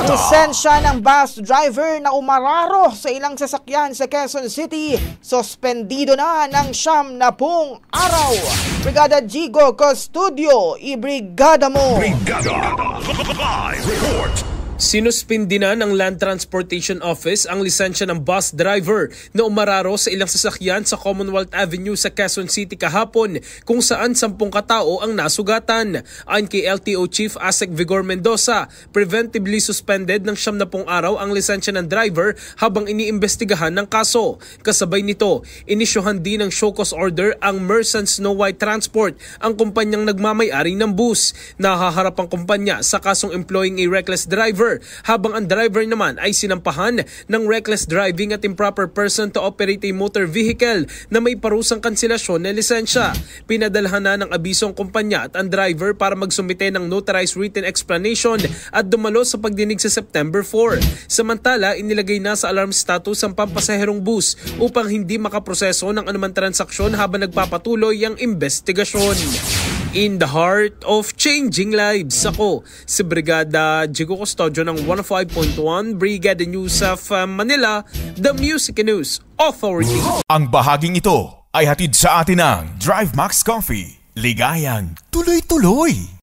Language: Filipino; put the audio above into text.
Lisensya ng bus driver na umararo sa ilang sasakyan sa Quezon City, suspendido na ng 70 araw. Brigada Jigo Custodio, ibrigada mo! Brigada! Live report! Sinuspindi na ng Land Transportation Office ang lisensya ng bus driver na umararo sa ilang sasakyan sa Commonwealth Avenue sa Quezon City kahapon, kung saan 10 katao ang nasugatan. Ayon kay LTO Chief Asek Vigor Mendoza, preventively suspended ng 70 araw ang lisensya ng driver habang iniimbestigahan ng kaso. Kasabay nito, inisyuhan din ng show cause order ang Mersan Snow White Transport, ang kumpanyang nagmamay-ari ng bus. Nahaharap ang kumpanya sa kasong employing a reckless driver, habang ang driver naman ay sinampahan ng reckless driving at improper person to operate a motor vehicle na may parusang kanselasyon ng lisensya. Pinadalhan na ng abiso ang kumpanya at ang driver para magsumite ng notarized written explanation at dumalo sa pagdinig sa September 4. Samantala, inilagay na sa alarm status ang pampasaherong bus upang hindi makaproseso ng anumang transaksyon habang nagpapatuloy ang investigasyon. In the heart of changing lives, ako si Brigada Jigo Custodio ng 105.1 Brigada News of Manila, the Music News Authority. Ang bahaging ito ay hatid sa atin ng Drive Max Coffee. Ligayang tuloy-tuloy!